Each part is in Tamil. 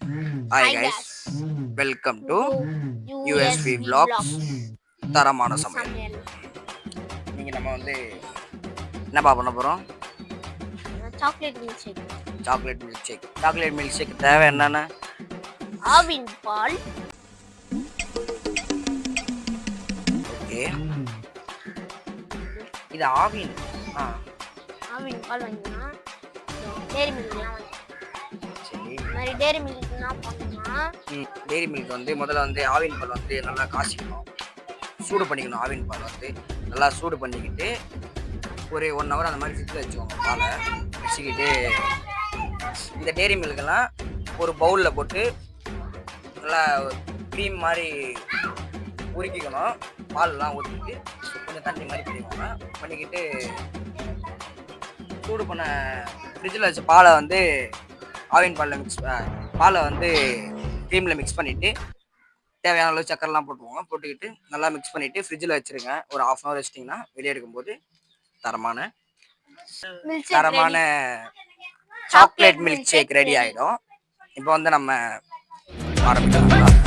Hi guys, welcome to USV Vlogs தரமான சமையல். இன்னைக்கு நம்ம வந்து என்னப்பா பண்ண போறோம்? Chocolate milkshake. Chocolate milkshake தேவை என்னன்னா ஆவின் பால். ஓகே, இது ஆவின் பால் வாங்கினா டேரி மில்க்லாம் வாங்கி. சரி, இந்த மாதிரி டேரி மில்க் என்ன பண்ணுன்னா டெய்ரி மில்க் வந்து முதல்ல வந்து ஆவின் பால் வந்து நல்லா காய்ச்சிக்கணும், சூடு பண்ணிக்கணும். ஆவின் பால் வந்து நல்லா சூடு பண்ணிக்கிட்டு ஒரு 1 hour அந்த மாதிரி ஃப்ரிட்ஜில் வச்சுக்கோங்க. பாலை வச்சுக்கிட்டு இந்த டெய்ரி மில்கெல்லாம் ஒரு பவுலில் போட்டு நல்லா க்ரீம் மாதிரி உருக்கிக்கணும். பால்லாம் ஊற்றிட்டு கொஞ்சம் தண்ணி மாதிரி பண்ணிக்கிட்டு சூடு பண்ண ஃப்ரிட்ஜில் வச்ச பாலை வந்து ஆவின் பாலை வந்து க்ரீமில் மிக்ஸ் பண்ணிவிட்டு தேவையான அளவு சக்கரெலாம் போட்டுக்கிட்டு நல்லா மிக்ஸ் பண்ணிவிட்டு ஃப்ரிட்ஜில் வச்சுருங்க. ஒரு 1/2 hour வச்சிட்டிங்கன்னா வெளியே எடுக்கும்போது தரமான சாக்லேட் மில்க் ஷேக் ரெடி ஆகிடும். இப்போ வந்து நம்ம ஆரம்பிக்கலாம்.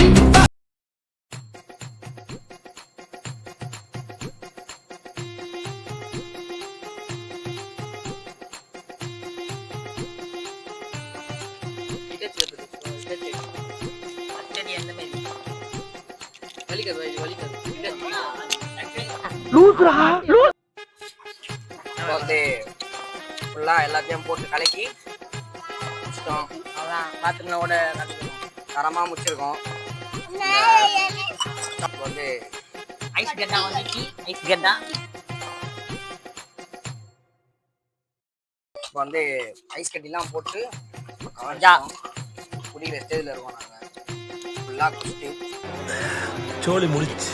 வந்து ஃபுல்லாக எல்லாத்தையும் போட்டு கலக்கி முடிச்சிட்டோம். அதான் பாத்திரங்களோட தரமாக முடிச்சிருக்கோம். வந்து ஐஸ் கட்டா இப்போ வந்து ஐஸ் கட்டிலாம் போட்டு குடிக்கிற ஸ்டேஜில் இருக்கோம். நாங்கள் ஃபுல்லாக குடிச்சிட்டு சோழி முடிச்சு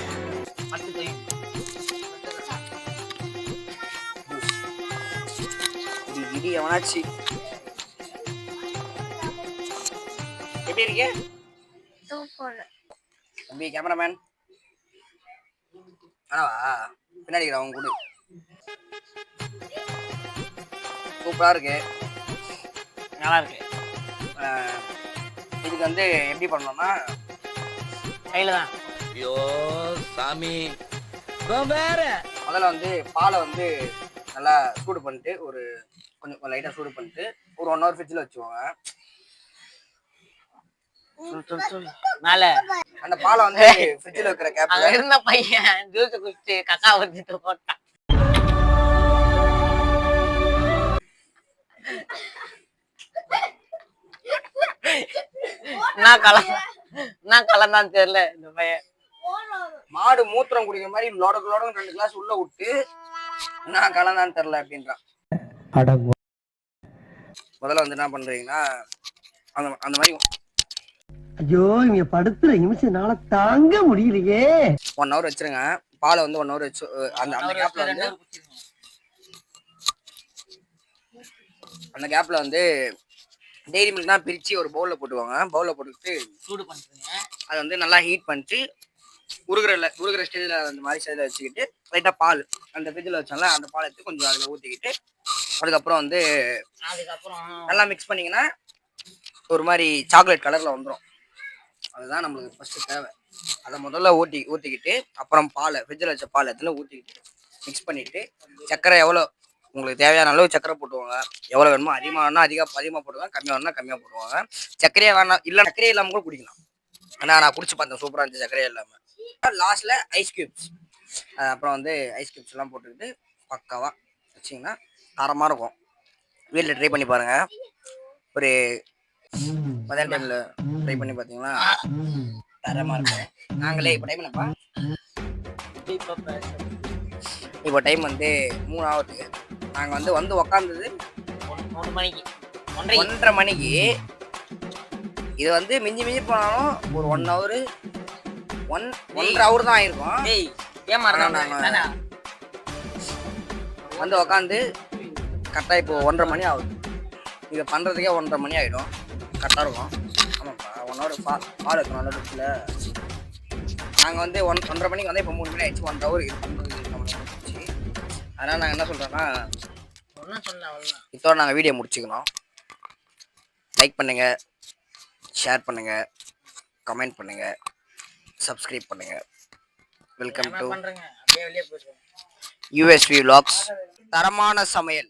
இடி எவனாச்சு எப்படி இருக்கே தம்பி கேமராமேன்? ஆனாவா பின்னாடி அவங்க கூட சூப்பராக இருக்கு, நல்லா இருக்கு. இதுக்கு வந்து எப்படி பண்ணோம்னா கையில் தான். ஐயோ சாமி, வேற முதல்ல வந்து பாலை வந்து நல்லா சூடு பண்ணிட்டு கொஞ்சம் லைட்டாக சூடு பண்ணிட்டு ஒரு 1 hour ஃப்ரிட்ஜில் வச்சுக்கோங்க. மேல அந்த பாலை வந்து ஃப்ரிட்ஜில் வைக்கிற கேப்ல இருந்த பையன் ஜூஸ் குடிச்சு கக்கா வச்சுட்டு போட்டான். நான் கலந்தான் தெரியல. இந்த பையன் மாடு மூத்திரம் குடிக்கிற மாதிரி லோடக்கு 2 கிளாஸ் உள்ள விட்டு நான் கலந்தான்னு தெரியல அப்படின்றான். முதல்ல வந்து என்ன பண்றீங்கன்னா அந்த மாதிரி ஐயோ இங்க படுத்துற நிமிஷம்னால தாங்க முடியலையே. 1 hour வச்சிருங்க. பாலை வந்து 1 hour வச்சு அந்த கேப்ல வந்து டெய்ரி மில்க் தான் பிரிச்சு ஒரு பவுல்ல போட்டுவாங்க. பவுல்ல போட்டுக்கிட்டு சூடு பண்ணுறீங்க. அதை வந்து நல்லா ஹீட் பண்ணிட்டு உருகிற ஸ்டேஜில் அந்த மாதிரி ஸ்டேஜில் வச்சுக்கிட்டு லைட்டாக பால் அந்த ஃப்ரிட்ஜில் வச்சோம்ல அந்த பால் எடுத்து கொஞ்சம் அதில் ஊற்றிக்கிட்டு அதுக்கப்புறம் வந்து நல்லா மிக்ஸ் பண்ணிங்கன்னா ஒரு மாதிரி சாக்லேட் கலரில் வந்துடும். அதுதான் நம்மளுக்கு ஃபஸ்ட்டு தேவை. அதை முதல்ல ஊற்றிக்கிட்டு அப்புறம் ஃப்ரிட்ஜில் வச்ச பால் இடத்துல ஊற்றிக்கிட்டு மிக்ஸ் பண்ணிவிட்டு சர்க்கரை எவ்வளோ உங்களுக்கு தேவையான அளவு சர்க்கரை போட்டுவாங்க. எவ்வளோ வேணுமோ அதிகமாக வேணா அதிகமாக போடுவாங்க, கம்மியாக வேணா கம்மியாக போடுவாங்க. சர்க்கரையே வேணாம் இல்லை சர்க்கரையே இல்லாமல் கூட குடிக்கலாம். ஆனால் நான் குடிச்சு பார்த்தேன், சூப்பராக இருந்துச்சு சர்க்கரையே இல்லாமல். லாஸ்ட்டில் ஐஸ் கியூப்ஸ், அப்புறம் வந்து ஐஸ் கியூப்ஸ்லாம் போட்டுக்கிட்டு பக்காவாக வச்சிங்கன்னா தரமாக இருக்கும். வீட்டில் ட்ரை பண்ணி பாருங்கள். ஒரு மதியான டைமில் ட்ரை பண்ணி பார்த்தீங்கன்னா தரமாக இருக்கும். நாங்களே இப்போ டைம் என்னப்பா, இப்போ டைம் வந்து 3 ஆகுது. நாங்கள் வந்து உக்காந்தது 1:30 மணிக்கு. இது வந்து மிஞ்சி போனாலும் ஒரு 1 hour 1.5 hour தான் ஆயிருக்கும். வந்து உக்காந்து கரெக்டாக இப்போ 1:30 மணி ஆகுது. இதை பண்ணுறதுக்கே 1:30 மணி ஆகிடும். கரெக்டாக இருக்கும். ஆமாப்பா 1 hour பால் வைக்கணும் அந்த இடத்துல. நாங்கள் வந்து 1:30 மணிக்கு வந்து இப்போ 3 மணி ஆயிடுச்சு. 1 hour இது பண்ணுறது நம்மளுக்கு. அதனால் நாங்கள் என்ன சொல்கிறோன்னா இதோட நாங்கள் வீடியோ முடிச்சுக்கணும். லைக் பண்ணுங்கள், ஷேர் பண்ணுங்க, கமெண்ட் பண்ணுங்க, சப்ஸ்கிரைப் பண்ணுங்க. வெல்கம் டு பண்றேங்க அப்படியே வெளியே போயிடுறேன். USV Vlogs. தரமான சமையல்.